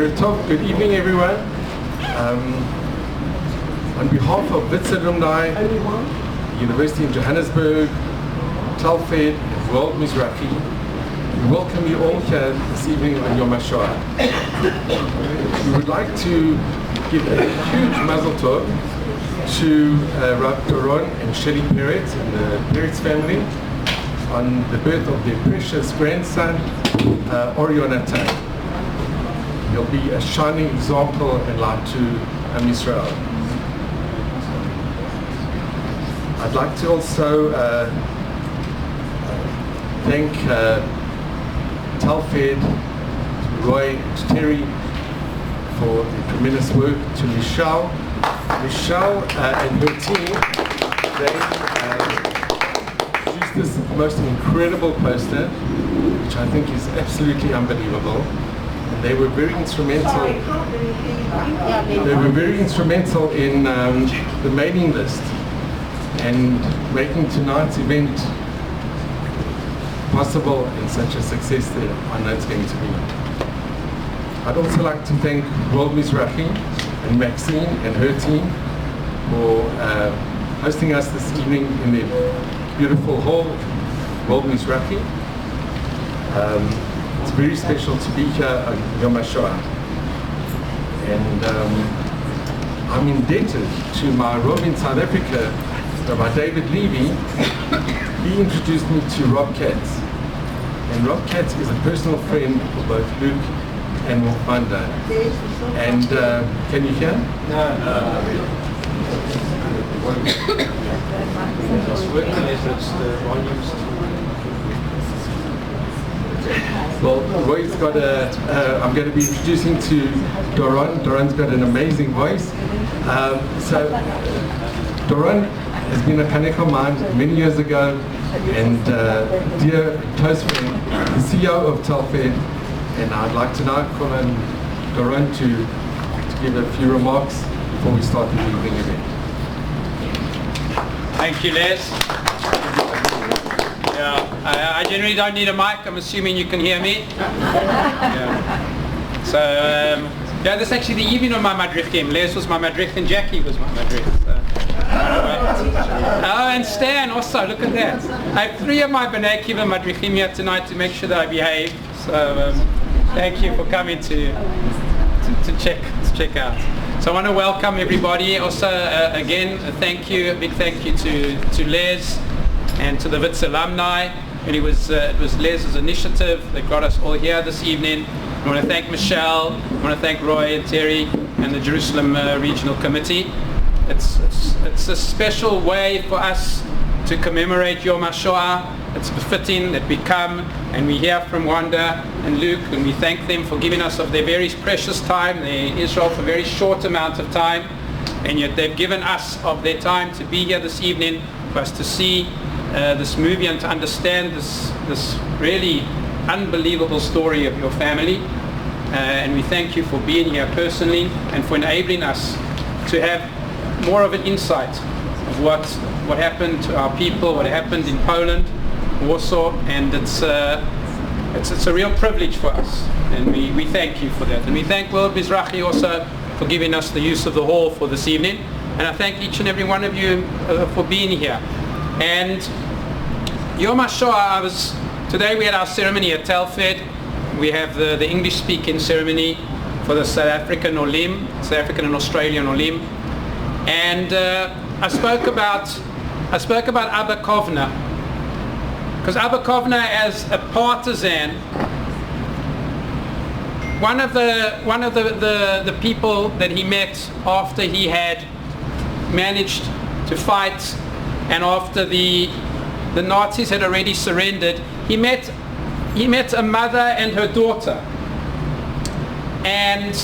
Good evening, everyone. On behalf of Wits alumni, University in Johannesburg, Telfed, and World Mizrachi, we welcome you all here this evening on your Hashoah. We would like to give a huge mazel tov to Rav Doron and Shelley Peretz and the Peretz family on the birth of their precious grandson, Orionatan. He'll be a shining example and light to Israel. I'd like to also thank Telfed, Roy, to Terry for the tremendous work, to Michelle and her team. They produced this most incredible poster, which I think is absolutely unbelievable. They were very instrumental. They were very instrumental in the mailing list and making tonight's event possible and such a success that I know it's going to be. I'd also like to thank World Mizrachi and Maxine and her team for hosting us this evening in their beautiful hall, World Mizrachi. It's very special to be here on Yom Hashoah, and I'm indebted to my Rav in South Africa, Rabbi David Levy. He introduced me to Rob Katz, and Rob Katz is a personal friend for both Luke and Wanda. And can you hear? No. Well, Roy's got I'm going to be introducing to Doron. Doron's got an amazing voice. So Doron has been a Kanek of mine many years ago, and dear close friend, the CEO of Telfed, and I'd like to now call on Doron to give a few remarks before we start the evening event. Thank you, Les. I generally don't need a mic. I'm assuming you can hear me. Yeah. So, this is actually the evening of my madrichim. Les was my madrich and Jackie was my madrich. So. Oh, and Stan also, look at that. I have 3 of my B'nai Kiva madrichim here tonight to make sure that I behave. So, thank you for coming to check out. So I want to welcome everybody. Also, again, a big thank you to Les and to the Wits alumni. And it was Les's initiative that got us all here this evening. I want to thank Michelle, I want to thank Roy and Terry and the Jerusalem Regional Committee. It's a special way for us to commemorate Yom Hashoah. It's befitting that we come and we hear from Wanda and Luke, and we thank them for giving us of their very precious time. They're in Israel for a very short amount of time, and yet they've given us of their time to be here this evening for us to see this movie and to understand this really unbelievable story of your family. And we thank you for being here personally and for enabling us to have more of an insight of what happened to our people, what happened in Poland, Warsaw, and it's a real privilege for us, and we thank you for that. And we thank World Mizrachi also for giving us the use of the hall for this evening, and I thank each and every one of you for being here. And Yom Hashoah, today we had our ceremony at Telfed. We have the English-speaking ceremony for the South African and Australian Olim. And I spoke about Abba Kovner, because Abba Kovner, as a partisan, one of the people that he met after he had managed to fight, and after the Nazis had already surrendered, he met a mother and her daughter, and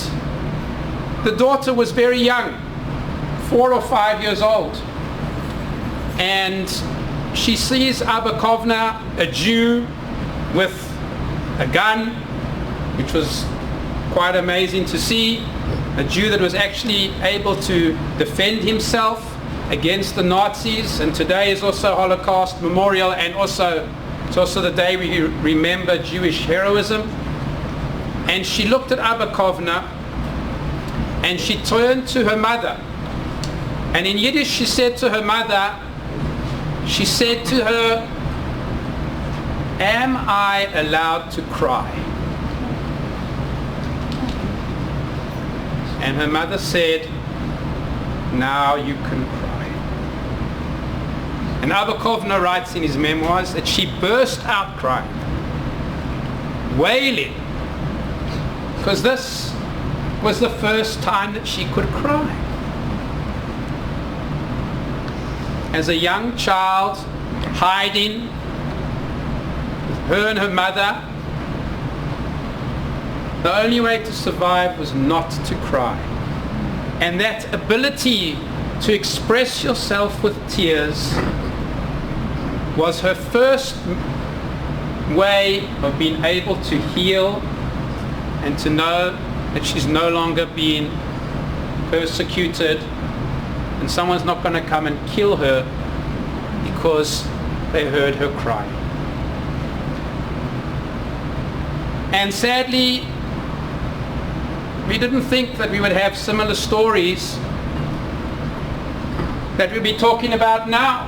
the daughter was very young, 4 or 5 years old, and she sees Abba Kovner, a Jew with a gun, which was quite amazing to see, a Jew that was actually able to defend himself against the Nazis. And today is also Holocaust Memorial, and it's also the day we remember Jewish heroism. And she looked at Abba Kovna, and she turned to her mother. And in Yiddish she said to her mother, she said to her, "Am I allowed to cry?" And her mother said, "Now you can cry." And Abba Kovna writes in his memoirs that she burst out crying, wailing, because this was the first time that she could cry. As a young child, hiding with her and her mother, the only way to survive was not to cry. And that ability to express yourself with tears was her first way of being able to heal and to know that she's no longer being persecuted and someone's not going to come and kill her because they heard her cry. And sadly, we didn't think that we would have similar stories that we'll be talking about now,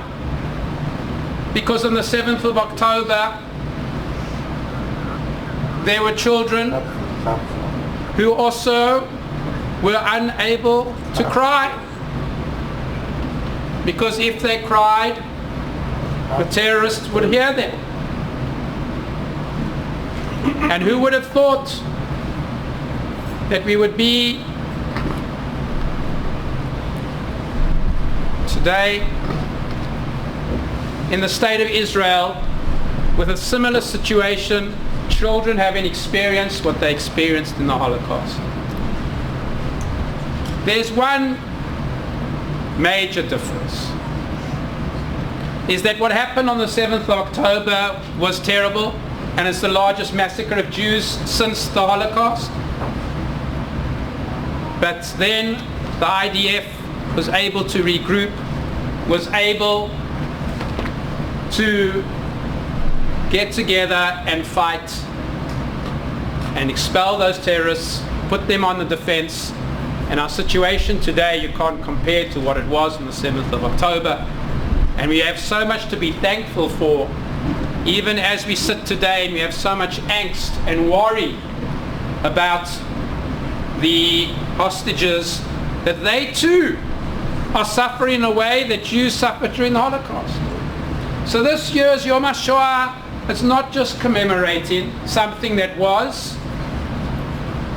because on the 7th of October there were children who also were unable to cry, because if they cried, the terrorists would hear them. And who would have thought that we would be today in the state of Israel with a similar situation, children having experienced what they experienced in the Holocaust. There's one major difference, is that what happened on the 7th of October was terrible, and it's the largest massacre of Jews since the Holocaust. But then the IDF was able to regroup, was able to get together and fight and expel those terrorists, put them on the defense. And our situation today, you can't compare to what it was on the 7th of October. And we have so much to be thankful for, even as we sit today and we have so much angst and worry about the hostages, that they too are suffering in a way that Jews suffered during the Holocaust. So this year's Yom HaShoah is not just commemorating something that was.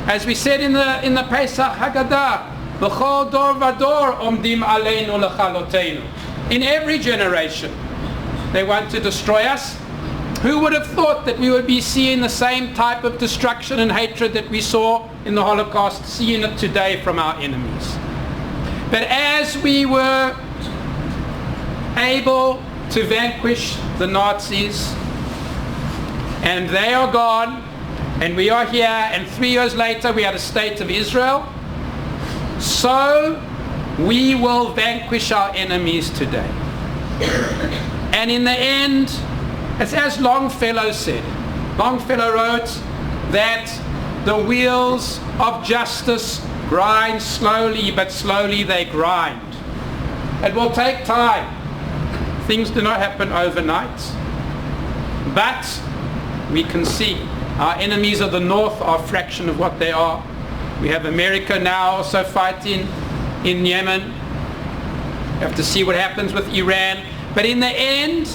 As we said in the Pesach Haggadah, B'chol dor vador omdim aleinu lechalotenu. In every generation, they want to destroy us. Who would have thought that we would be seeing the same type of destruction and hatred that we saw in the Holocaust, seeing it today from our enemies? But as we were able to vanquish the Nazis, and they are gone, and we are here, and 3 years later we had a state of Israel, so we will vanquish our enemies today. And in the end, it's as Longfellow said. Longfellow wrote that the wheels of justice grind slowly, but slowly they grind. It will take time. Things do not happen overnight. But we can see our enemies of the north are a fraction of what they are. We have America now also fighting in Yemen. We have to see what happens with Iran. But in the end,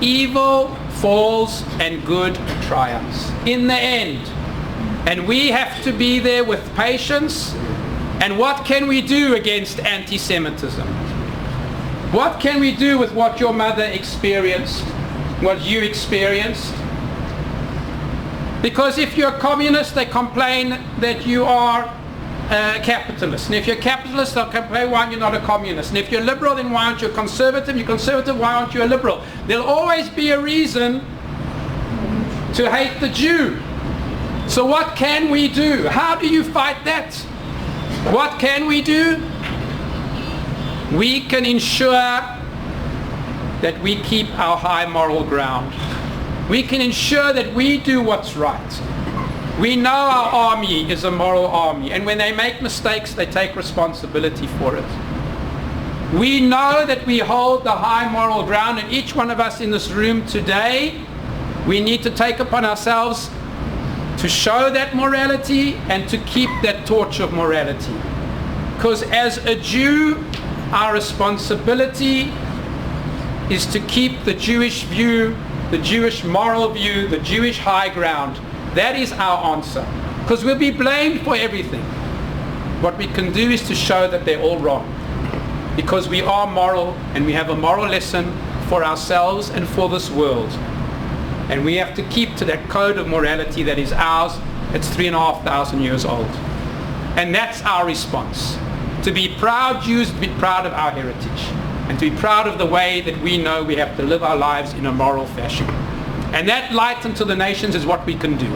evil falls and good triumphs. In the end. And we have to be there with patience. And what can we do against anti-Semitism? What can we do with what your mother experienced, what you experienced? Because if you're a communist, they complain that you are a capitalist. And if you're a capitalist, they'll complain why you're not a communist. And if you're liberal, then why aren't you a conservative? You're conservative, why aren't you a liberal? There'll always be a reason to hate the Jew. So what can we do? How do you fight that? What can we do? We can ensure that we keep our high moral ground. We can ensure that we do what's right. We know our army is a moral army, and when they make mistakes, they take responsibility for it. We know that we hold the high moral ground, and each one of us in this room today, we need to take upon ourselves to show that morality and to keep that torch of morality. Because as a Jew, our responsibility is to keep the Jewish view, the Jewish moral view, the Jewish high ground. That is our answer. Because we'll be blamed for everything. What we can do is to show that they're all wrong. Because we are moral, and we have a moral lesson for ourselves and for this world. And we have to keep to that code of morality that is ours. It's 3,500 years old. And that's our response. To be proud Jews, to be proud of our heritage. And to be proud of the way that we know we have to live our lives in a moral fashion. And that light unto the nations is what we can do.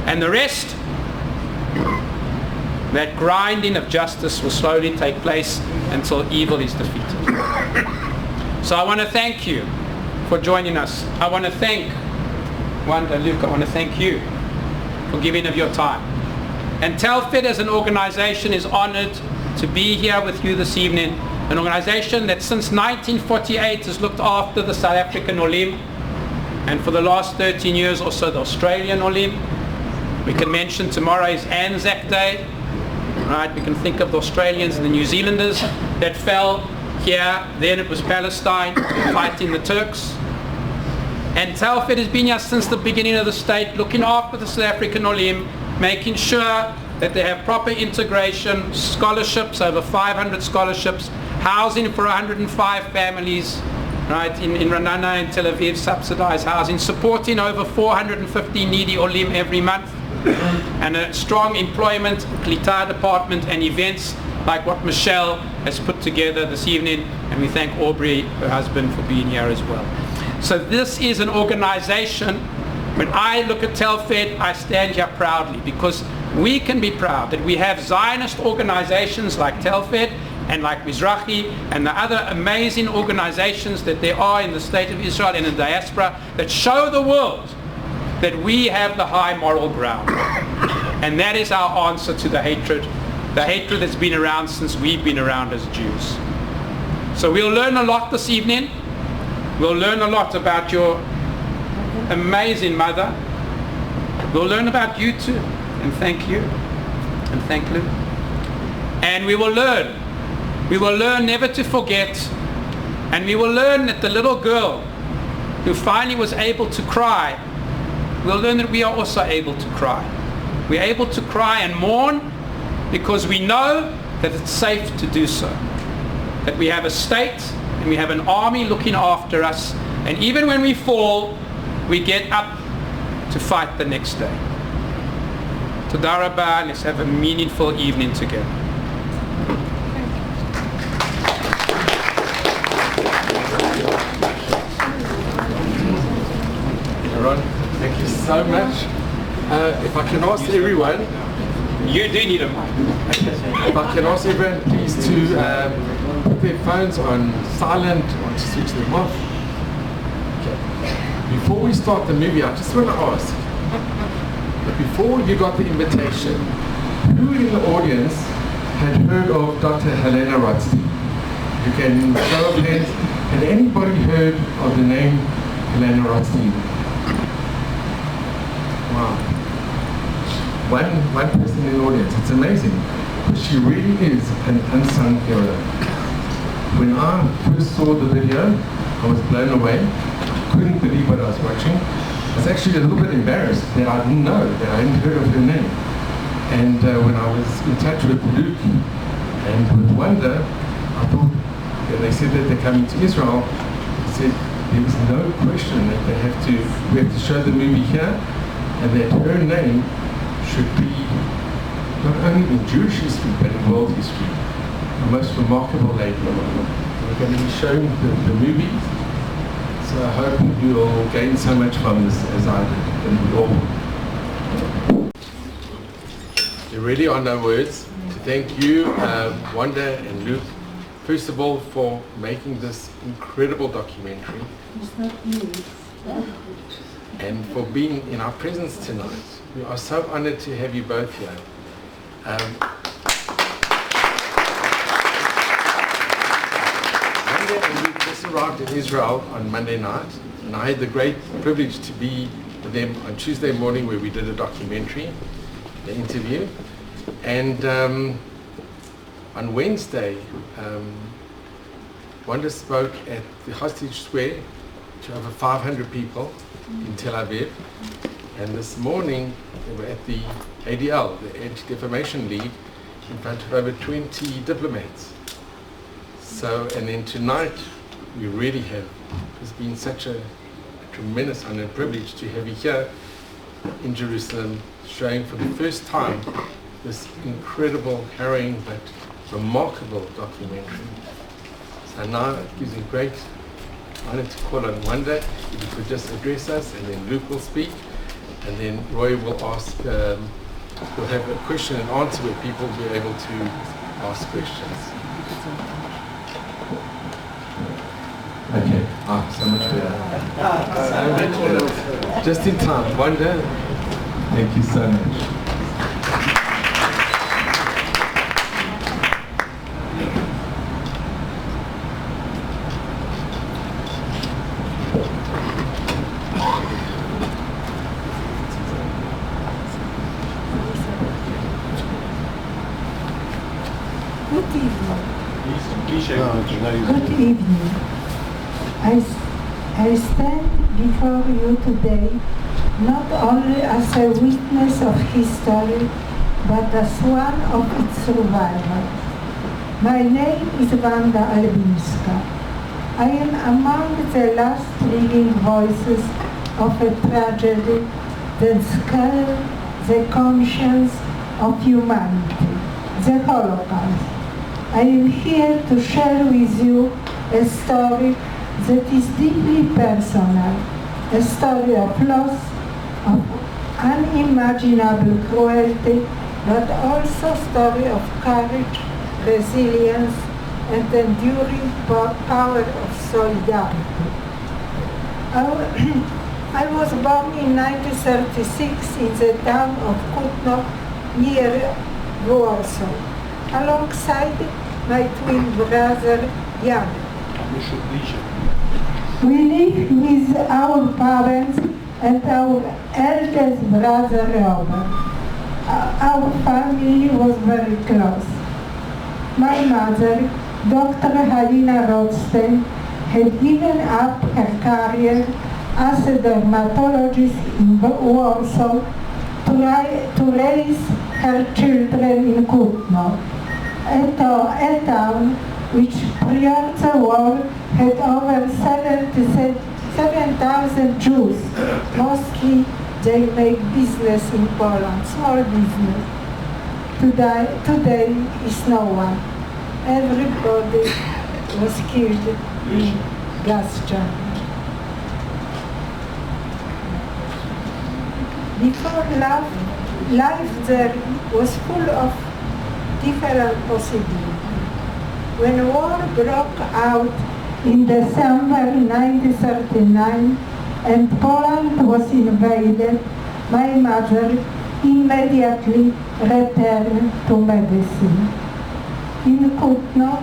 And the rest, that grinding of justice will slowly take place until evil is defeated. So I want to thank you for joining us. I want to thank Wanda, Luke, I want to thank you for giving of your time. And Telfed as an organization is honored to be here with you this evening. An organization that since 1948 has looked after the South African Olim, and for the last 13 years also the Australian Olim. We can mention tomorrow is Anzac Day. Right? We can think of the Australians and the New Zealanders that fell here. Then it was Palestine fighting the Turks. And Telfed has been here since the beginning of the state, looking after the South African Olim, making sure that they have proper integration, scholarships, over 500 scholarships, housing for 105 families, right, in Ranana and Tel Aviv, subsidized housing, supporting over 450 needy Olim every month, and a strong employment, Klita department, and events like what Michelle has put together this evening, and we thank Aubrey, her husband, for being here as well. So this is an organization. When I look at Telfed, I stand here proudly, because we can be proud that we have Zionist organizations like Telfed and like Mizrachi and the other amazing organizations that there are in the state of Israel and in the diaspora that show the world that we have the high moral ground. And that is our answer to the hatred that's been around since we've been around as Jews. So we'll learn a lot this evening. We'll learn a lot about your amazing mother. We'll learn about you too. And thank you. And thank Luke. And we will learn. We will learn never to forget. And we will learn that the little girl who finally was able to cry, we'll learn that we are also able to cry. We're able to cry and mourn because we know that it's safe to do so. That we have a state and we have an army looking after us. And even when we fall, we get up to fight the next day. Toda Rabah, let's have a meaningful evening together. Ron, thank you so much. If I can ask everyone, you do need a mic. If I can ask everyone please to put their phones on silent or to switch them off. Okay. Before we start the movie, I just want to ask, before you got the invitation, who in the audience had heard of Dr. Helena Rothstein? You can show of hands. Had anybody heard of the name Helena Rothstein? Wow. One person in the audience. It's amazing. But she really is an unsung hero. When I first saw the video, I was blown away. I couldn't believe what I was watching. I was actually a little bit embarrassed that I didn't know, that I hadn't heard of her name. And when I was in touch with Luke and with Wanda, I thought, and they said that they're coming to Israel, I said there was no question that we have to show the movie here, and that her name should be not only in Jewish history but in world history. The most remarkable lady. We're going to be showing the movie, so I hope you all gain so much from this as I did, and we all. There really are no words to thank you, Wanda and Luke, first of all for making this incredible documentary. It's not me. and for being in our presence tonight. We are so honored to have you both here. Wanda and we just arrived in Israel on Monday night, and I had the great privilege to be with them on Tuesday morning where we did a documentary, the interview. And on Wednesday, Wanda spoke at the Hostage Square to over 500 people in Tel Aviv. And this morning, they were at the ADL, the Anti-Defamation League, in front of over 20 diplomats. So, and then tonight, we really have, it's been such a tremendous honor and privilege to have you here in Jerusalem, showing for the first time this incredible, harrowing, but remarkable documentary. So now it gives me great honor to call on Wanda, if you could just address us, and then Luke will speak, and then Roy will ask, we'll have a question and answer where people will be able to ask questions. Okay, so much better. Just in time. Wanda, thank you so much. Good evening. I stand before you today not only as a witness of history, but as one of its survivors. My name is Wanda Albinski. I am among the last living voices of a tragedy that scared the conscience of humanity, the Holocaust. I am here to share with you a story that is deeply personal, a story of loss, of unimaginable cruelty, but also a story of courage, resilience, and enduring power of solidarity. I was born in 1936 in the town of Kutno near Warsaw, alongside my twin brother Jan. We lived with our parents and our eldest brother Robert. Our family was very close. My mother, Dr. Halina Rothstein, had given up her career as a dermatologist in Warsaw to raise her children in Kutno, a town which prior to the war had over 7,000 Jews. Mostly they make business in Poland, small business. Today is no one. Everybody was killed in gas chamber. Before life there was full of different possibilities. When war broke out in December 1939 and Poland was invaded, my mother immediately returned to medicine. In Kutno,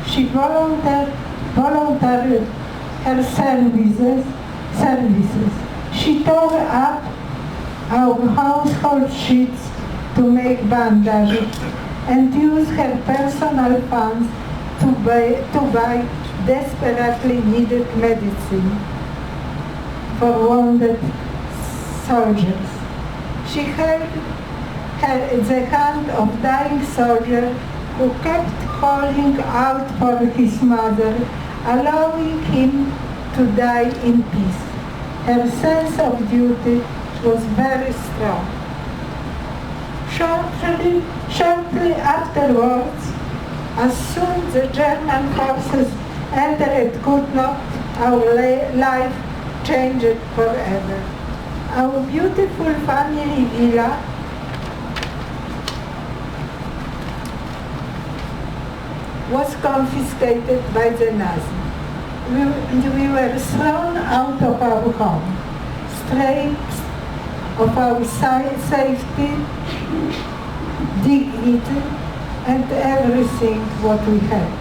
she volunteered her services. She tore up our household sheets to make bandages and used her personal funds to buy desperately needed medicine for wounded soldiers. She held the hand of dying soldier who kept calling out for his mother, allowing him to die in peace. Her sense of duty was very strong. Shortly afterwards, as soon as the German forces entered Kutno, our life changed forever. Our beautiful family villa was confiscated by the Nazis. We were thrown out of our home. stakes of our safety, dignity, and everything what we have.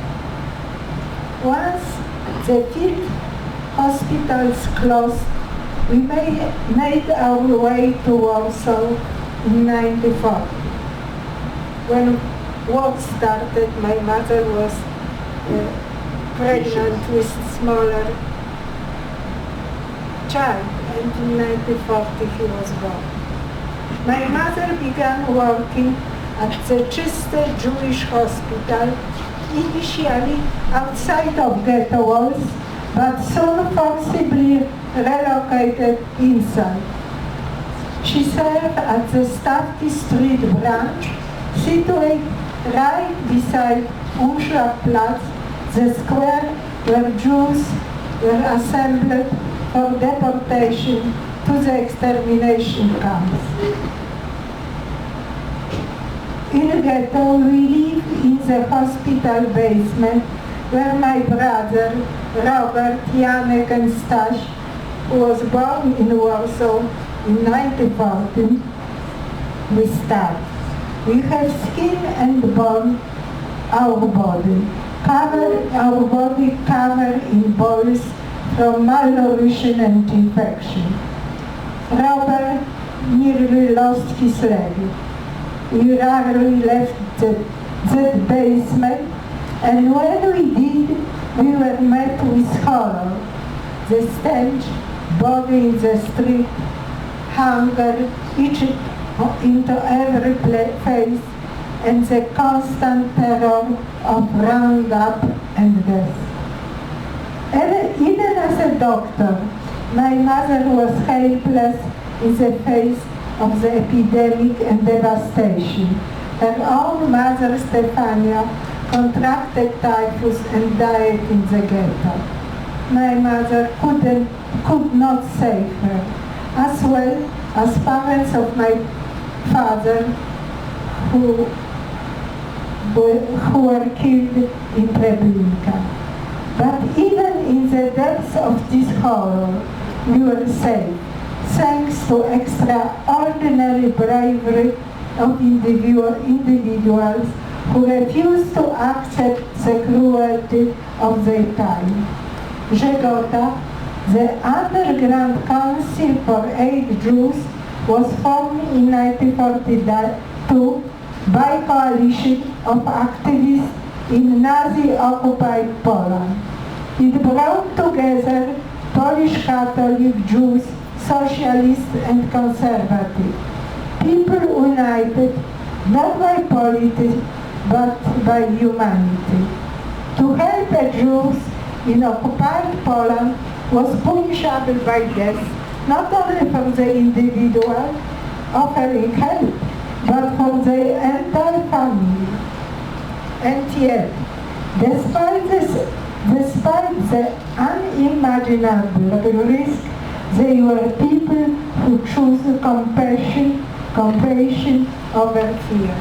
Once the field hospitals closed, we made our way to Warsaw in '94. When war started, my mother was pregnant with smaller child, and in 1940 he was born. My mother began working at the Czyste Jewish Hospital, initially outside of ghetto walls, but soon forcibly relocated inside. She served at the Stawki Street branch, situated right beside Umschlagplatz, the square where Jews were assembled for deportation to the extermination camps. In ghetto, we live in the hospital basement where my brother, Robert, Janek and Staś, who was born in Warsaw in 1914, we start. We have skin and bone, our body covered in boils from malnutrition and infection. Robert nearly lost his leg. We rarely left that basement, and when we did, we were met with horror. The stench, body in the street, hunger itched into every face, and the constant terror of roundup and death. Even as a doctor, my mother was helpless in the face of the epidemic and devastation. Her own mother, Stefania, contracted typhus and died in the ghetto. My mother could not save her, as well as parents of my father who were killed in Treblinka. But even in the depths of this horror, we were safe, thanks to extraordinary bravery of individuals who refused to accept the cruelty of their time. Żegota, the underground council for aid Jews, was formed in 1942 by coalition of activists in Nazi-occupied Poland. It brought together Polish Catholic, Jews, socialists and conservative. People united not by politics but by humanity. To help the Jews in occupied Poland was punishable by death, not only for the individual offering help, but for the entire family. And yet, despite the unimaginable risk, they were people who chose compassion over fear.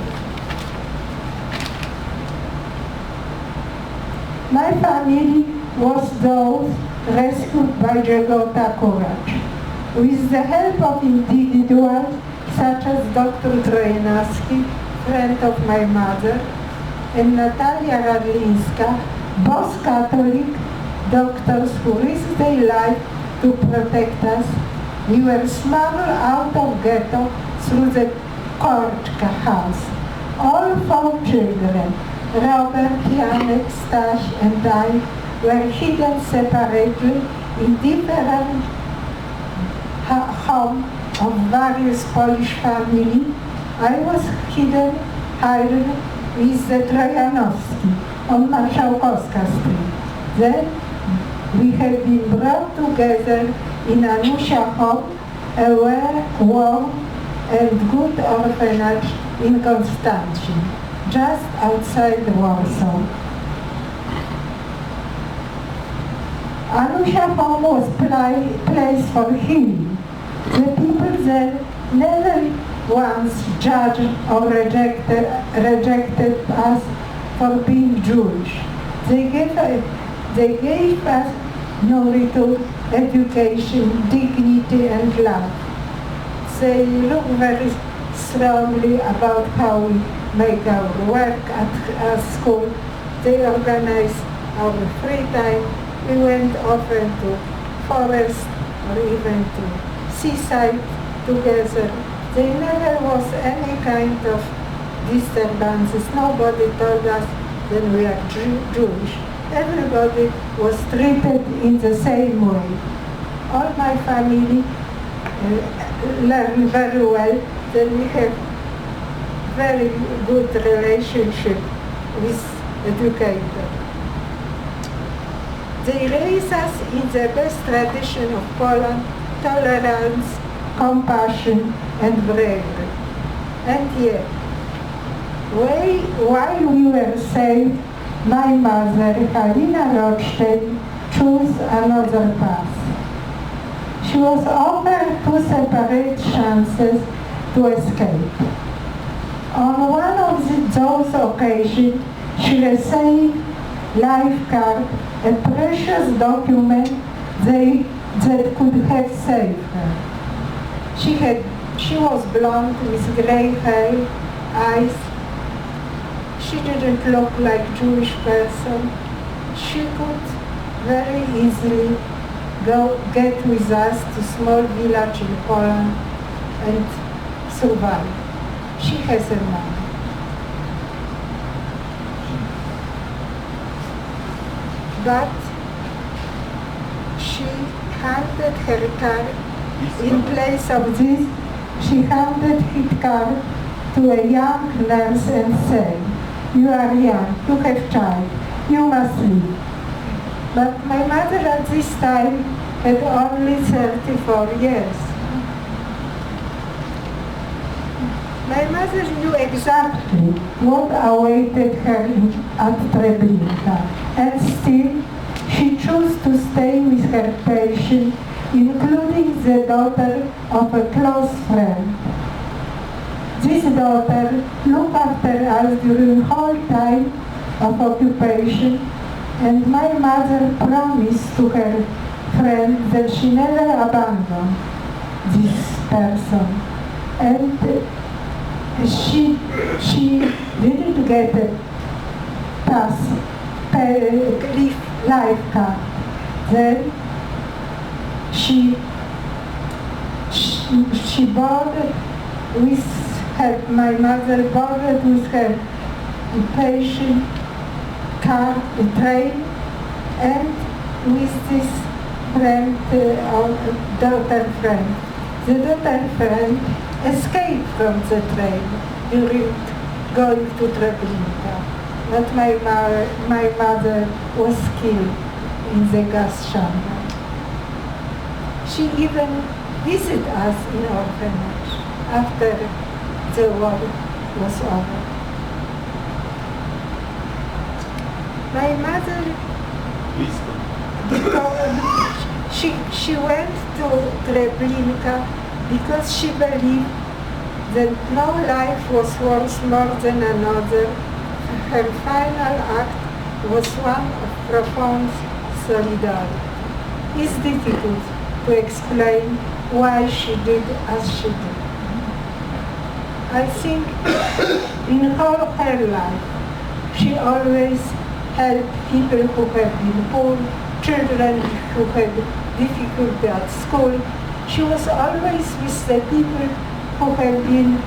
My family was those rescued by Żegota courage. With the help of individuals such as Dr. Trojanowski, friend of my mother, and Natalia Radlinska, both Catholic doctors who risked their life to protect us, we were smuggled out of ghetto through the Korczka house. All 4 children, Robert, Janek, Staś, and I, were hidden separately in different homes of various Polish families. I was hidden with the Trojanowski on Marszałkowska Street. Then we have been brought together in Anusia home, a warm and good orphanage in Konstancin, just outside Warsaw. Anusia home was place for healing. The people there never once judged or rejected us for being Jewish. They gave us knowledge, education, dignity, and love. They look very strongly about how we make our work at school. They organize our free time. We went often to forest or even to seaside together. There never was any kind of disturbances. Nobody told us that we are Jewish. Everybody was treated in the same way. All my family learned very well that we have very good relationship with educators. They raise us in the best tradition of Poland, tolerance, compassion, and bravery. And yet, while we were saved, my mother, Halina Rothstein, chose another path. She was offered two separate chances to escape. On one of those occasions, she received life card, a precious document that could have saved her. She was blonde with gray hair, eyes. She didn't look like a Jewish person. She could very easily get with us to small village in Poland and survive. She has a mom. But she handed her card, in place of this, she handed her card to a young nurse and said, "You are young, you have child, you must leave." But my mother at this time had only 34 years. My mother knew exactly what awaited her at Treblinka, and still she chose to stay with her patient, including the daughter of a close friend. This daughter looked after us during the whole time of occupation, and my mother promised to her friend that she never abandoned this person. And she didn't get a life card. Then she boarded with her, my mother boarded with her patient car, a train, and with this friend, daughter friend. The daughter friend escaped from the train during going to Treblinka. But my mother was killed in the gas chamber. She even visited us in orphanage after the war was over. My mother, she went to Treblinka because she believed that no life was worth more than another. Her final act was one of profound solidarity. It's difficult to explain why she did as she did. I think in her life, she always helped people who have been poor, children who had difficulty at school. She was always with the people who have been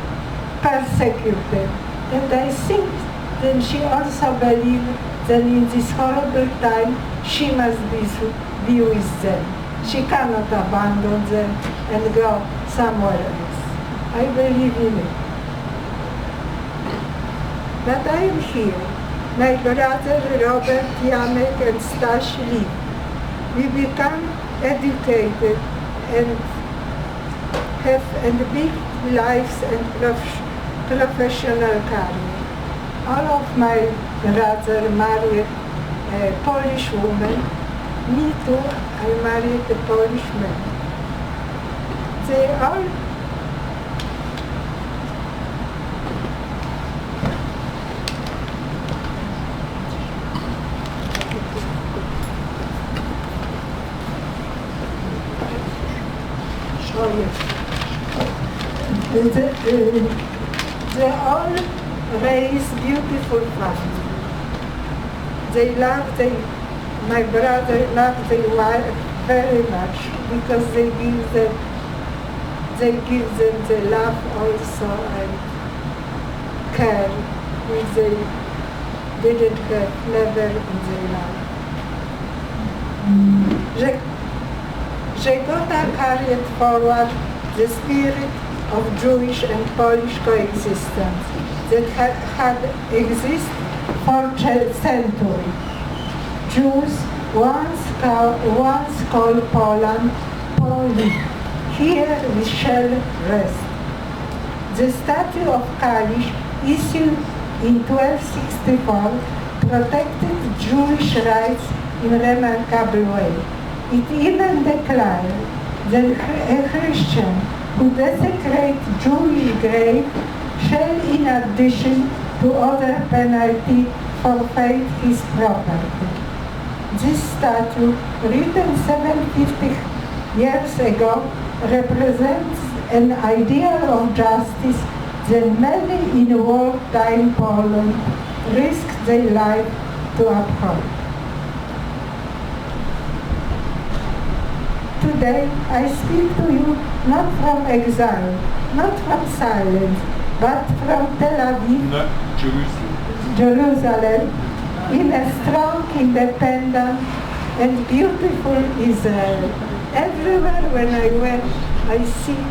persecuted. And I think that she also believed that in this horrible time, she must be with them. She cannot abandon them and go somewhere else. I believe in it. But I am here. My brother Robert, Janek, and Stash live. We become educated and have big lives and professional career. All of my brothers married a Polish woman. Me too, I married a Polish man. They all They all raise beautiful families. My brother loved their wife very much because they give them the love also and care which they didn't have never in their life. Żegota carried forward the spirit of Jewish and Polish coexistence that had existed for centuries. Jews once called Poland Poli. Here we shall rest. The Statute of Kalisz, issued in 1264, protected Jewish rights in a remarkable way. It even declared that a Christian who desecrates Jewish grave shall, in addition to other penalty, forfeit his property. This statute, written 750 years ago, represents an ideal of justice that many in wartime Poland risked their life to uphold. Today, I speak to you not from exile, not from silence, but from Tel Aviv, not Jerusalem, in a strong, independent, and beautiful Israel. Everywhere when I went, I see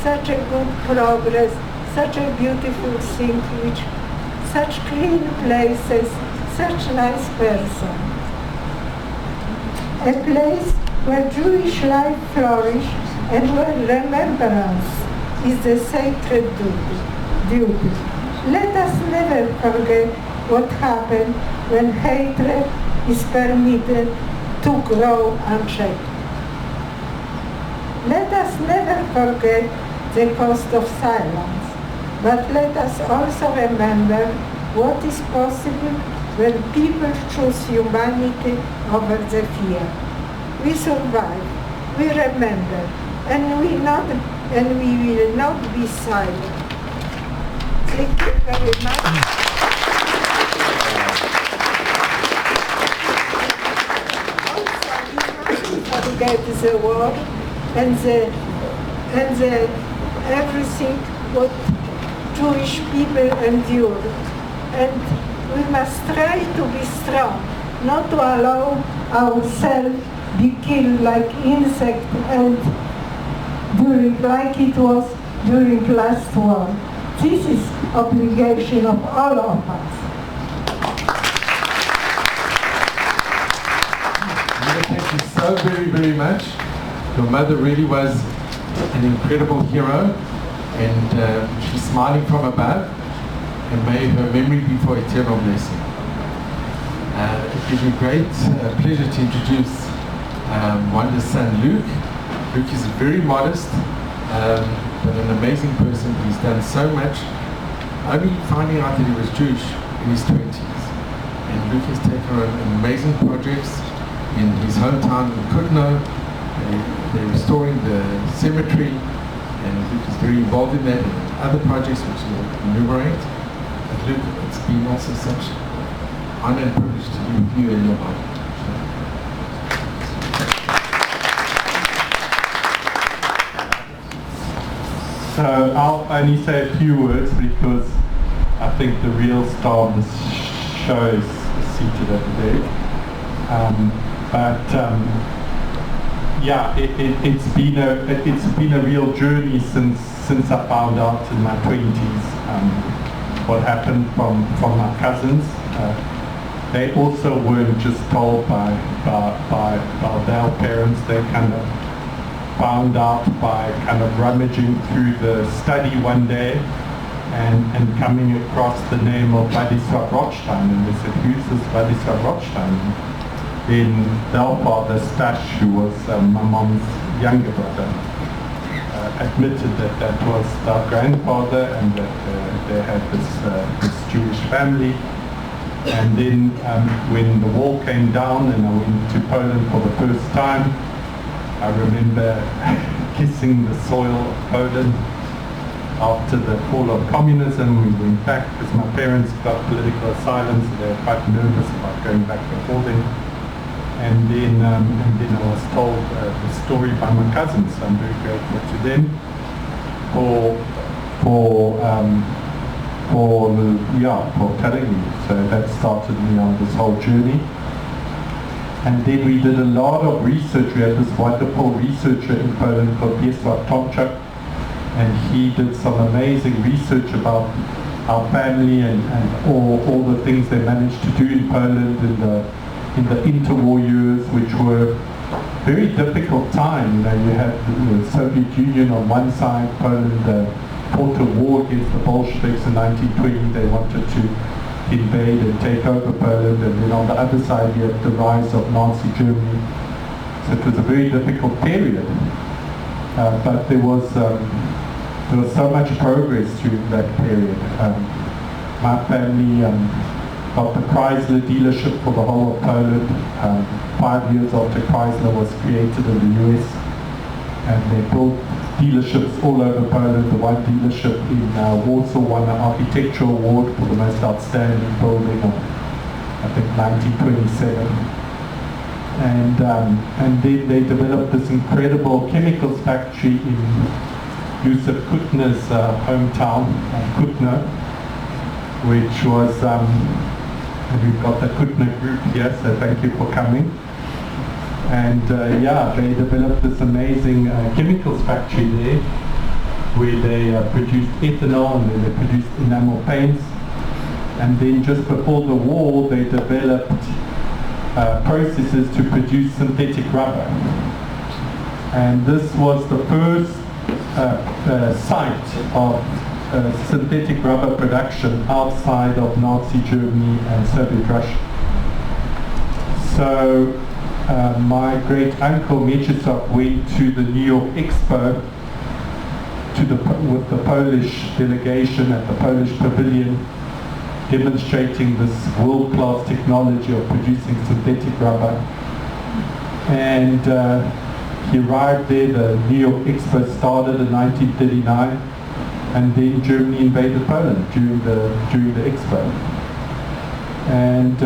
such a good progress, such a beautiful thing, such clean places, such nice person. A place where Jewish life flourished and where remembrance is the sacred duty. Let us never forget what happened when hatred is permitted to grow unchecked. Let us never forget the cost of silence, but let us also remember what is possible when people choose humanity over the fear. We survive, we remember, and we will not be silent. Thank you very much. Forget the war and everything what Jewish people endured, and we must try to be strong, not to allow ourselves be killed like insects and like it was during last war. This is obligation of all of us. Thank you so very, very much. Your mother really was an incredible hero, and she's smiling from above, and may her memory be for eternal blessing. It gives me great pleasure to introduce Wanda's son Luke. Luke is very modest, but an amazing person. He's done so much, only finding out that he was Jewish in his 20s. And Luke has taken on amazing projects in his hometown in Kutno. They're restoring the cemetery, and Luke is very involved in that and other projects which we'll enumerate. But Luke, it's been also such honor and privilege to be with you and your mom. So I'll only say a few words because I think the real star of this show is seated at the back. Yeah, it's been a real journey since I found out in my 20s what happened from my cousins. They also weren't just told by their parents. They kind of found out by kind of rummaging through the study one day and coming across the name of Władysław Rothstein, and they said, "Who's this Władysław Rothstein?" Then their father, Stash, who was my mom's younger brother, admitted that was their grandfather and that they had this Jewish family. And then when the wall came down and I went to Poland for the first time, I remember kissing the soil of Poland. after the fall of communism. We went back because my parents got political asylum, so they were quite nervous about going back before then. And then I was told the story by my cousins. So I'm very grateful to them for telling me. So that started me on this whole journey. And then we did a lot of research. We had this wonderful researcher in Poland called Piesław Tomczak, and he did some amazing research about our family and all the things they managed to do in Poland in the interwar years, which were very difficult time. You know, you had the Soviet Union on one side, Poland fought a war against the Bolsheviks in 1920. They wanted to invade and take over Poland, and then on the other side you had the rise of Nazi Germany. So it was a very difficult period, but there was so much progress during that period. My family got the Chrysler dealership for the whole of Poland 5 years after Chrysler was created in the US, and they built dealerships all over Poland. The one dealership in Warsaw won an architectural award for the most outstanding building of, I think, 1927. And then they developed this incredible chemicals factory in Yusuf Kutner's hometown, Kutner, which was, and we've got the Kutner group here, so thank you for coming. And they developed this amazing chemicals factory there, where they produced ethanol and then they produced enamel paints. And then just before the war, they developed processes to produce synthetic rubber. And this was the first site of synthetic rubber production outside of Nazi Germany and Soviet Russia. So my great uncle Mieczysław went to the New York Expo with the Polish delegation at the Polish Pavilion, demonstrating this world-class technology of producing synthetic rubber. And he arrived there. The New York Expo started in 1939, and then Germany invaded Poland during the Expo. And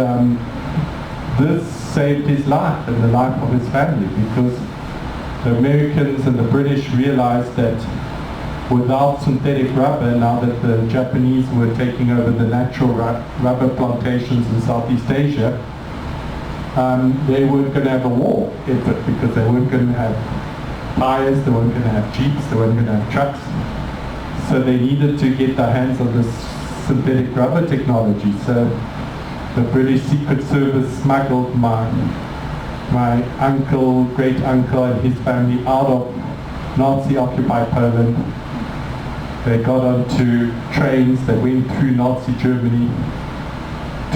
this saved his life and the life of his family, because the Americans and the British realized that without synthetic rubber, now that the Japanese were taking over the natural rubber plantations in Southeast Asia, they weren't going to have a war effort, because they weren't going to have tires, they weren't going to have jeeps, they weren't going to have trucks. So they needed to get their hands on this synthetic rubber technology. So the British Secret Service smuggled my uncle, great uncle and his family out of Nazi-occupied Poland. They got onto trains that went through Nazi Germany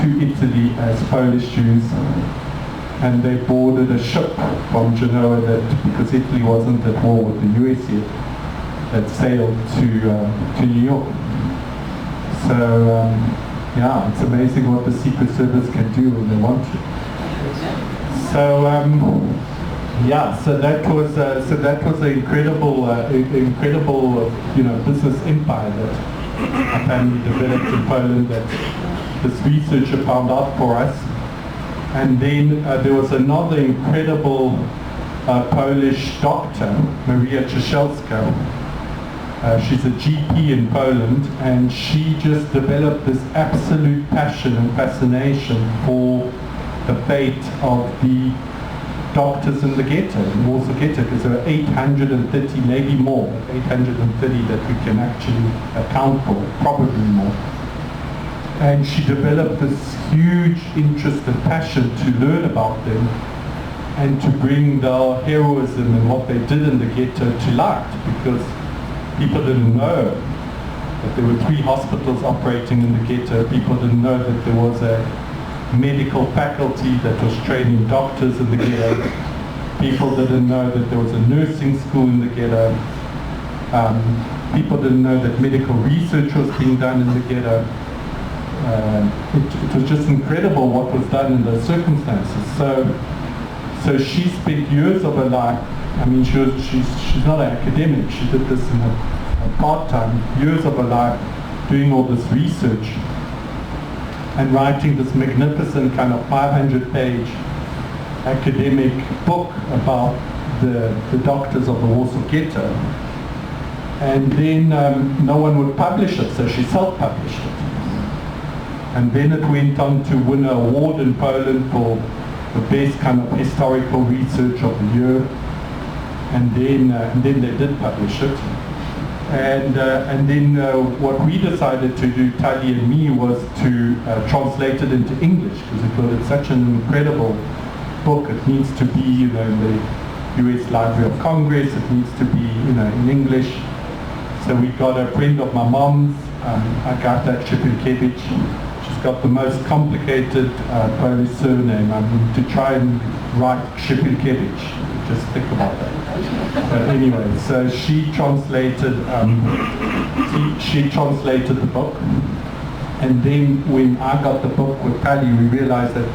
to Italy as Polish Jews, and they boarded a ship from Genoa that, because Italy wasn't at war with the US yet, that sailed to New York. So it's amazing what the Secret Service can do when they want to. So so that was an incredible business empire that our family developed in Poland, that this researcher found out for us. And then there was another incredible Polish doctor, Maria Ciesielska. She's a GP in Poland, and she just developed this absolute passion and fascination for the fate of the doctors in the ghetto, in Warsaw Ghetto, because there are 830, maybe more, 830 that we can actually account for, probably more. And she developed this huge interest and passion to learn about them and to bring their heroism and what they did in the ghetto to light, because people didn't know that there were 3 hospitals operating in the ghetto. People didn't know that there was a medical faculty that was training doctors in the ghetto. People didn't know that there was a nursing school in the ghetto. People didn't know that medical research was being done in the ghetto. It was just incredible what was done in those circumstances. So she spent years of her life. I mean, she's not an academic. She did this in a part-time, years of her life doing all this research and writing this magnificent kind of 500-page academic book about the doctors of the Warsaw Ghetto. And then no one would publish it, so she self-published it. And then it went on to win an award in Poland for the best kind of historical research of the year. And then they did publish it. And then what we decided to do, Tali and me, was to translate it into English, because we thought it's such an incredible book. It needs to be, in the U.S. Library of Congress. It needs to be, in English. So we got a friend of my mom's, Agata Chipinkiewicz. She's got the most complicated Polish surname. I mean, to try and write Chipinkiewicz, just think about that. But anyway, so she translated the book. And then when I got the book with Tali, we realized that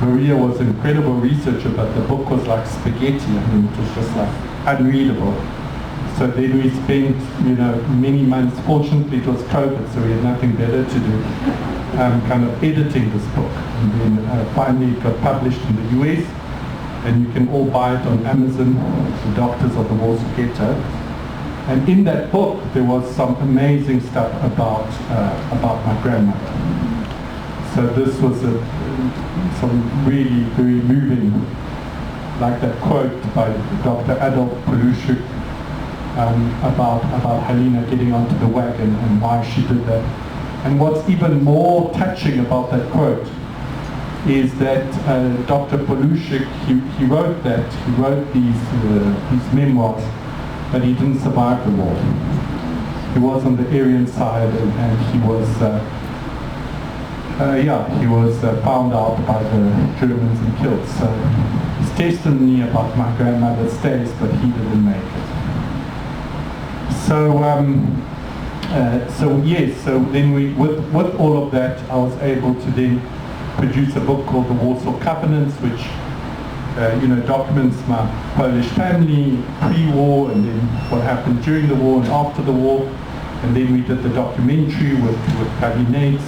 Maria was an incredible researcher, but the book was like spaghetti. I mean, it was just like unreadable. So then we spent, many months. Fortunately, it was COVID, so we had nothing better to do, kind of editing this book. And then finally it got published in the US, and you can all buy it on Amazon, The Doctors of the Warsaw Ghetto. And in that book, there was some amazing stuff about my grandmother. So this was some really very moving, like that quote by Dr. Adolf Polushuk, about Helena getting onto the wagon and why she did that. And what's even more touching about that quote is that Dr. Polushik, he wrote these memoirs, but he didn't survive the war. He was on the Aryan side, and he was found out by the Germans and killed. So his testimony about my grandmother stays, but he didn't make it. So then with all of that, I was able to then produce a book called The Warsaw Covenants, which documents my Polish family pre-war, and then what happened during the war and after the war. And then we did the documentary with Paddy Nates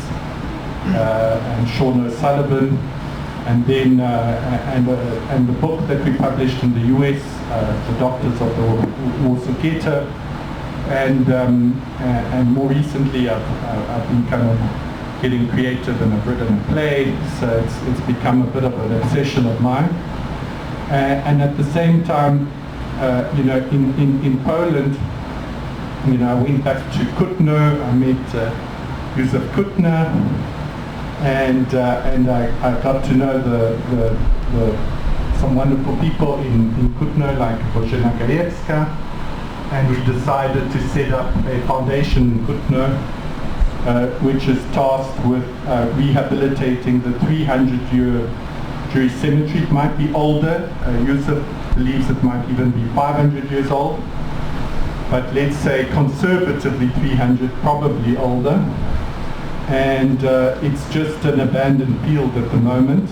and Sean O'Sullivan, and then and the book that we published in the US, The Doctors of the Warsaw Ghetto. And more recently, I've been kind of getting creative, and I've written a play, so it's become a bit of an obsession of mine. And at the same time, in Poland, I went back to Kutno. I met Józef Kutner, and I got to know some wonderful people in Kutno, like Bożena Gajewska. And we decided to set up a foundation in Kutno, which is tasked with rehabilitating the 300-year Jewish cemetery. It might be older. Yusuf believes it might even be 500 years old. But let's say conservatively 300, probably older. And it's just an abandoned field at the moment.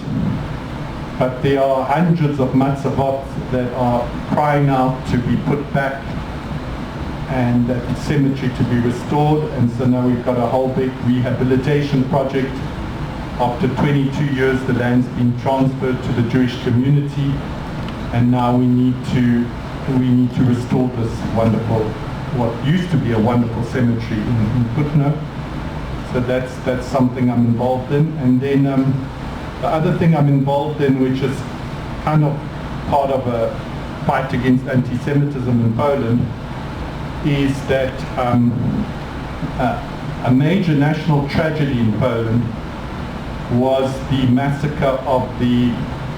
But there are hundreds of matzavot that are crying out to be put back and that cemetery to be restored. And so now we've got a whole big rehabilitation project. After 22 years, the land's been transferred to the Jewish community, and now we need to restore this wonderful, what used to be a wonderful cemetery in Kutno. So that's something I'm involved in. And then the other thing I'm involved in, which is kind of part of a fight against anti-Semitism in Poland, is that a major national tragedy in Poland was the massacre of the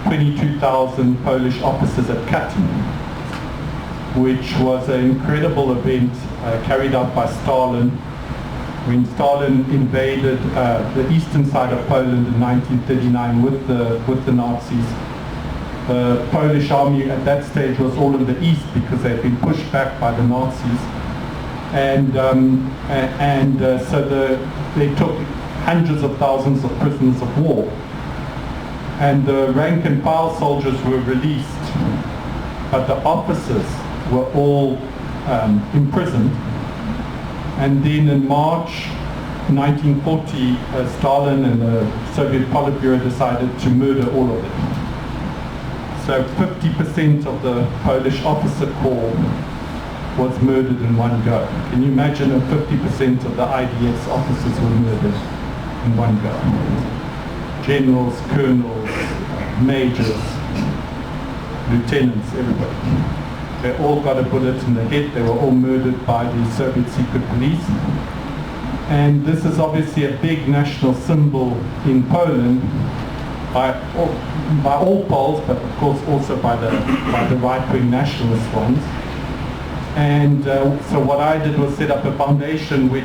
22,000 Polish officers at Katyn, which was an incredible event carried out by Stalin when Stalin invaded the eastern side of Poland in 1939 with the Nazis. The Polish army at that stage was all in the east because they had been pushed back by the Nazis, and so they took hundreds of thousands of prisoners of war, and the rank and file soldiers were released, but the officers were all imprisoned And then in March 1940, Stalin and the Soviet Politburo decided to murder all of them. So 50% of the Polish officer corps was murdered in one go. Can you imagine if 50% of the IDS officers were murdered in one go? Generals, colonels, majors, lieutenants, everybody. They all got a bullet in the head. They were all murdered by the Soviet secret police. And this is obviously a big national symbol in Poland by all Poles, but of course also by the right-wing nationalist ones. And so what I did was set up a foundation where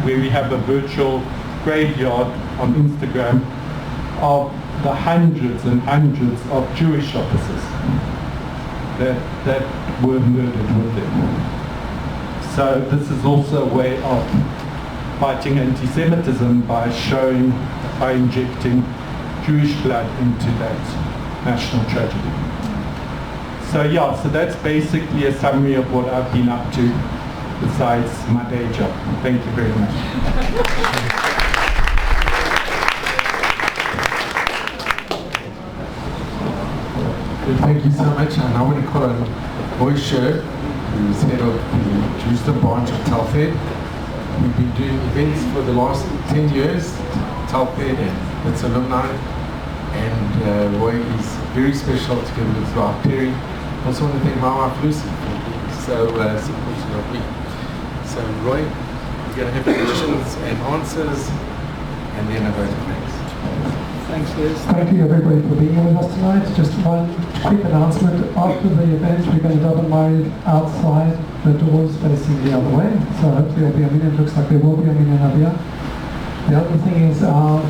we have a virtual graveyard on Instagram of the hundreds and hundreds of Jewish officers that were murdered with them. So this is also a way of fighting anti-Semitism by injecting Jewish blood into that national tragedy. So yeah, so that's basically a summary of what I've been up to besides my day job. Thank you very much. Thank you so much. And I want to call on Hashoah, who's head of the Jerusalem branch of Telfed. We've been doing events for the last 10 years, Telfed and its alumni. And Roy is very special together with our Terry. Also want to thank my wife Lucy for being so supportive of me. So Roy, we're going to have questions and answers, and then a vote of thanks. Thanks, Liz. Thank you everybody for being here with us tonight. Just one quick announcement. After the event, we're going to double marry outside, the doors facing the other way. So hopefully there'll be a minyan. It looks like there will be a minyan up here. The other thing is our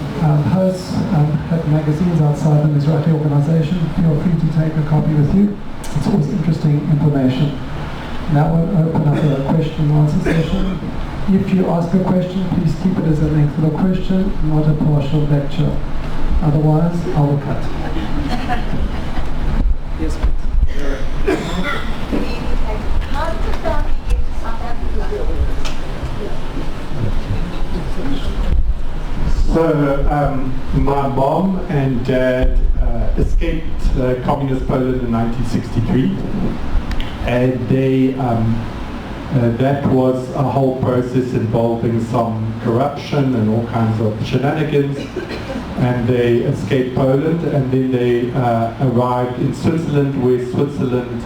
hosts have magazines outside the Mizrachi organization. Feel free to take a copy with you. It's always interesting information. Now we'll open up a question and answer session. If you ask a question, please keep it as a length of a question, not a partial lecture. Otherwise, I will cut. Yes, please. How did the family get to South Africa? So my mom and dad escaped communist Poland in 1963, and they that was a whole process involving some corruption and all kinds of shenanigans. And they escaped Poland, and then they arrived in Switzerland, where Switzerland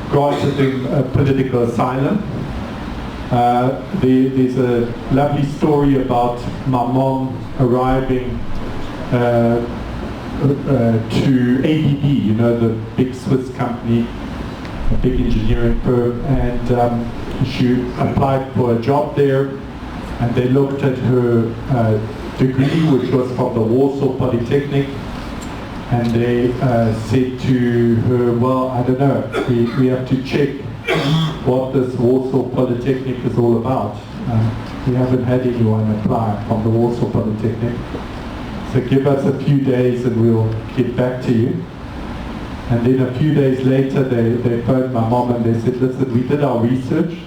granted them political asylum. There's a lovely story about my mom arriving to ABB, you know, the big Swiss company, a big engineering firm, and she applied for a job there, and they looked at her degree, which was from the Warsaw Polytechnic, and they said to her, well, I don't know, we have to check what this Warsaw Polytechnic is all about. We haven't had anyone apply from the Warsaw Polytechnic, so give us a few days and we'll get back to you. And then a few days later they phoned my mom and they said, listen, we did our research,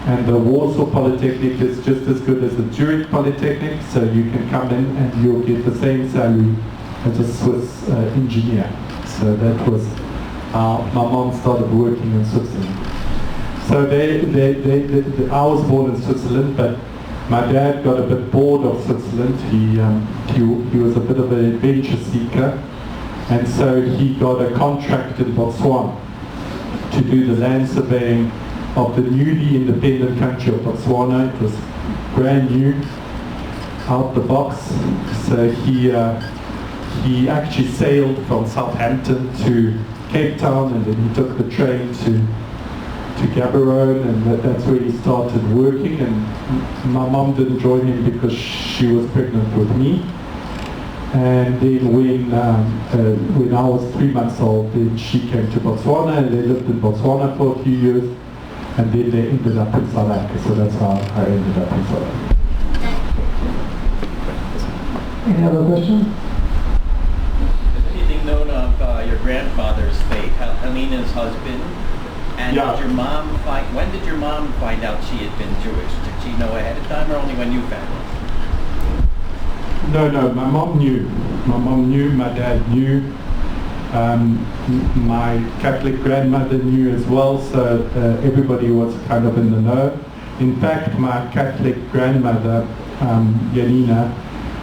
and the Warsaw Polytechnic is just as good as the Zurich Polytechnic, so you can come in and you'll get the same salary as a Swiss engineer. So that was how my mom started working in Switzerland. So I was born in Switzerland, but my dad got a bit bored of Switzerland. He was a bit of an adventure seeker, and so he got a contract in Botswana to do the land surveying of the newly independent country of Botswana. It was brand new, out the box. So he actually sailed from Southampton to Cape Town, and then he took the train to Gaborone, and that's where he started working. And my mom didn't join him because she was pregnant with me. And then when I was 3 months old, then she came to Botswana, and they lived in Botswana for a few years, and then they ended up in South Africa. So that's how I ended up in South Africa. Any other questions? Is anything known of your grandfather's fate, Helena's husband, And Yeah. did your mom when did your mom find out she had been Jewish? Did she know ahead of time or only when you found out? No, my mom knew. My mom knew, my dad knew. My Catholic grandmother knew as well, so everybody was kind of in the know. In fact, my Catholic grandmother, Janina,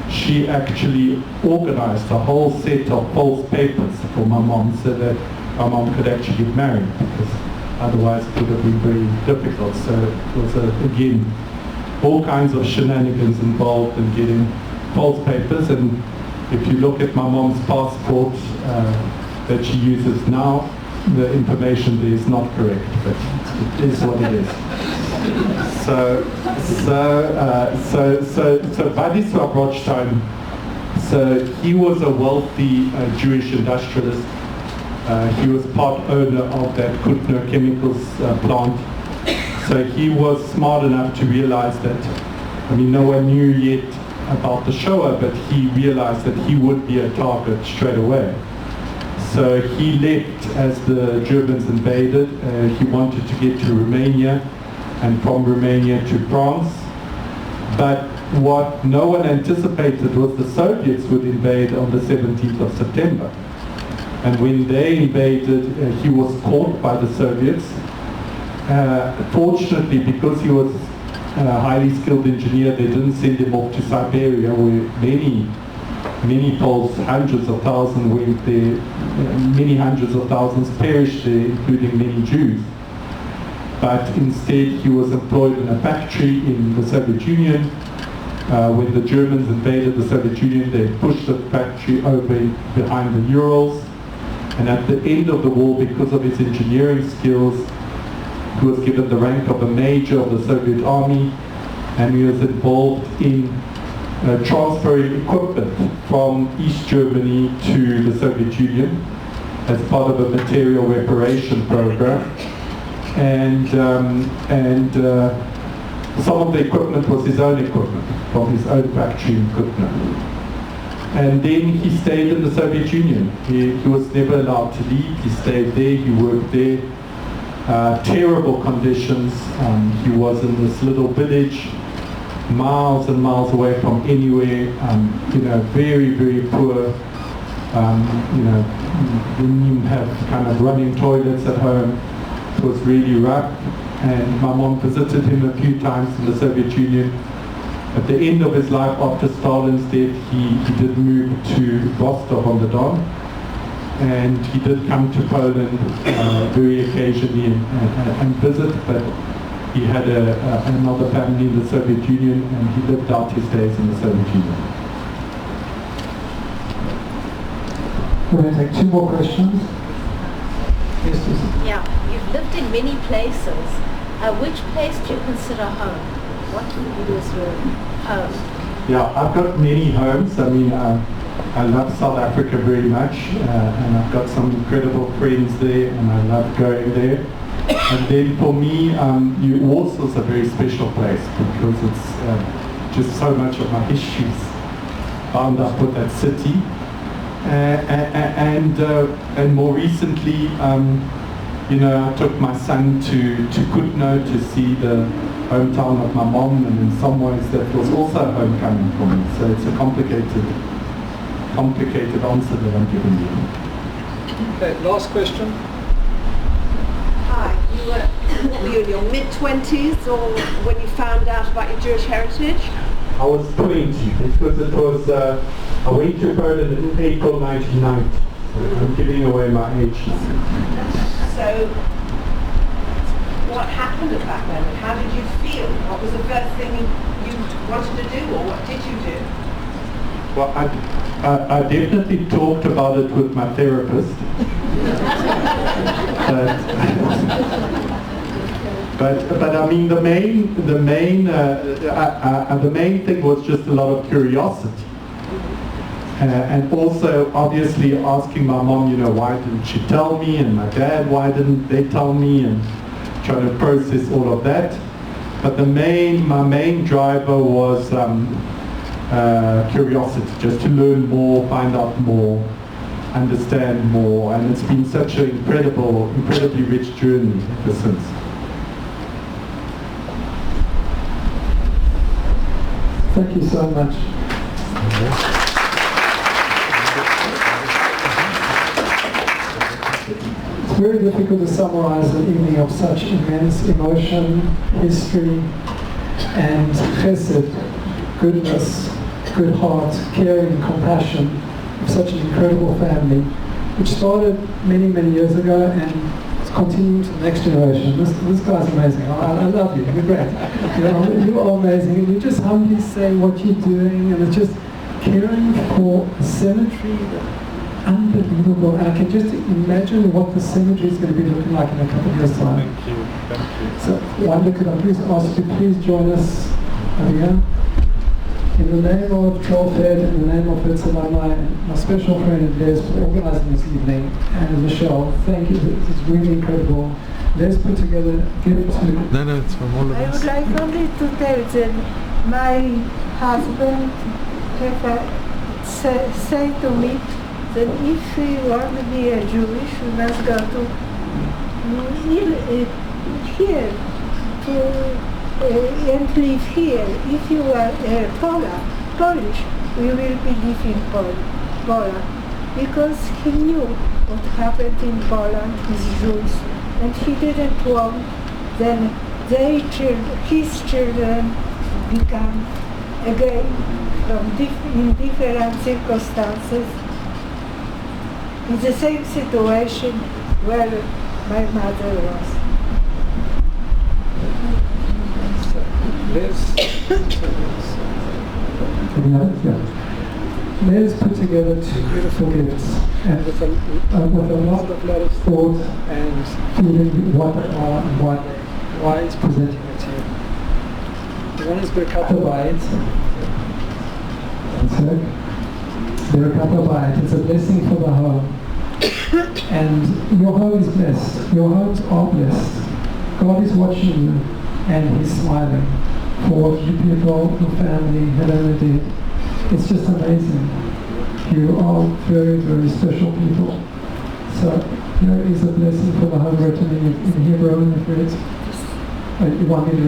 she actually organized a whole set of false papers for my mom so that my mom could actually get married, because otherwise it would have been very difficult. So it was, again, all kinds of shenanigans involved in getting false papers. And if you look at my mom's passport that she uses now, the information there is not correct, but it is what it is. So Władysław Rothstein, so he was a wealthy Jewish industrialist. He was part owner of that Kutner chemicals plant. So he was smart enough to realize that, I mean, no one knew yet about the Shoah, but he realized that he would be a target straight away. So he left as the Germans invaded. He wanted to get to Romania, and from Romania to France. But what no one anticipated was the Soviets would invade on the 17th of September. And when they invaded, he was caught by the Soviets. Fortunately, because he was a highly skilled engineer, they didn't send him off to Siberia, where many Poles, hundreds of thousands went there, many hundreds of thousands perished there, including many Jews. But instead he was employed in a factory in the Soviet Union. When the Germans invaded the Soviet Union, they pushed the factory over behind the Urals. And at the end of the war, because of his engineering skills, he was given the rank of a major of the Soviet army, and he was involved in transferring equipment from East Germany to the Soviet Union as part of a material reparation program. And some of the equipment was his own equipment from his own factory in Kutner. And then he stayed in the Soviet Union. He was never allowed to leave. He stayed there, he worked there. Terrible conditions. He was in this little village, miles and miles away from anywhere. Very, very poor. Didn't even have kind of running toilets at home. It was really rough. And my mom visited him a few times in the Soviet Union. At the end of his life, after Stalin's death, he did move to Rostov-on-the-Don, and he did come to Poland very occasionally and visit, but he had another family in the Soviet Union, and he lived out his days in the Soviet Union. We're going to take two more questions. Yes, please. Yeah, you've lived in many places. Which place do you consider home? What do you do as your home? Yeah, I've got many homes. I mean, I love South Africa very much, and I've got some incredible friends there, and I love going there. And then for me, New Warsaw is a very special place because it's just so much of my history bound up with that city. And more recently, I took my son to Kutno to see the hometown of my mom, and in some ways that was also homecoming for me. So it's a complicated answer that I'm giving you. Okay, last question. Hi, were you in your mid-20s or when you found out about your Jewish heritage? I was 20 because it was, I went to Poland in April 1990. I'm giving away my age now. So, what happened at that moment? How did you feel? What was the first thing you wanted to do, or what did you do? Well, I definitely talked about it with my therapist. But I mean, the main thing was just a lot of curiosity. And also, obviously, asking my mom, why didn't she tell me? And my dad, why didn't they tell me? And trying to process all of that. But my main driver was curiosity, just to learn more, find out more. understand more, and it's been such an incredibly rich journey ever since. Thank you so much. It's very difficult to summarize an evening of such immense emotion, history, and chesed, goodness, good heart, caring, compassion of such an incredible family, which started many, many years ago and it's continuing to the next generation. This guy's amazing. I love you. You're great. You are amazing, and you just humbly say what you're doing, and it's just caring for a cemetery. Unbelievable, and I can just imagine what the cemetery is going to be looking like in a couple of years' time. Thank you. So, Wanda, could I please ask you to please join us over here? In the name of Telfed, in the name of Wits and my special friend Les for organising this evening, and Michelle, thank you. This is really incredible. Let's put together a gift to... No, it's from all of I us. would like only to tell that my husband say to me that if we want to be a Jewish, we must go to here and live here. If you are Polish, we will be living Poland, because he knew what happened in Poland with Jews, and he didn't want then his children become again in different circumstances in the same situation where my mother was. Let's put together two beautiful gifts, and with a lot of thought and feeling what they are and why it's presenting it to you. One is Birkat Bayit. Birkat Bayit. It's a blessing for the home. And your home is blessed. Your homes are blessed. God is watching you and He's smiling for what you people, your family, had ever did. It's just amazing. You are very, very special people. So here is a blessing for the home written in Hebrew, and if you want me to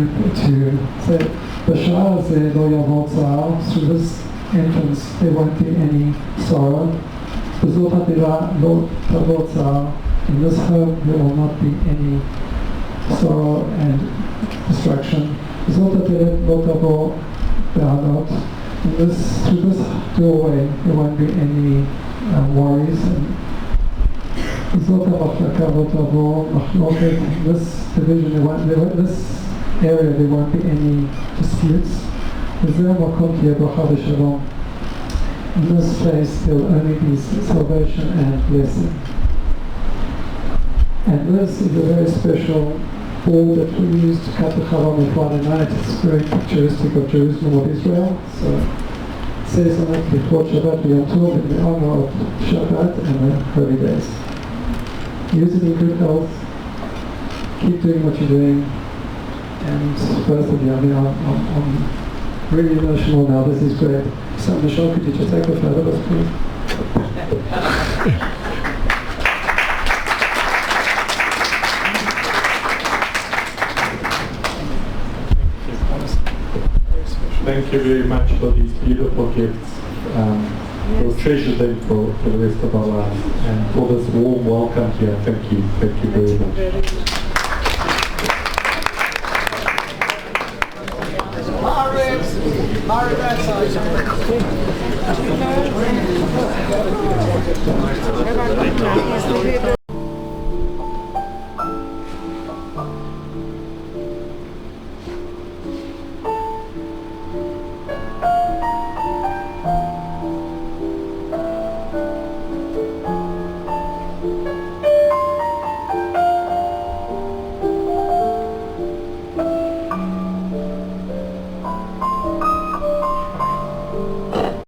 say, B'sha'ah zeh lo yavot tza'ar, through this entrance there won't be any sorrow. B'zot ha'dirah lo tavot tza'ar, in this home there will not be any sorrow and destruction. B'zot ha'dirah lo tavot be'alot, through this doorway there won't be any worries. And b'zot ha'machloka lo tavot machloket, in this division, this area there won't be any disputes. In this place there will only be salvation and blessing. And this is a very special bowl that we used to cut the challah on Friday night. It's very picturesque of Jerusalem, of Israel. So it says on it, before Shabbat Yom Tov, in the honor of Shabbat and the holy days. Use it in good health. Keep doing what you're doing. And both of you, I'm really emotional now. This is great. So Michelle, could you just take the photos, please? Thank you very much for these beautiful gifts. We'll treasure them for the rest of our lives. And for this warm welcome here, thank you very much. That side.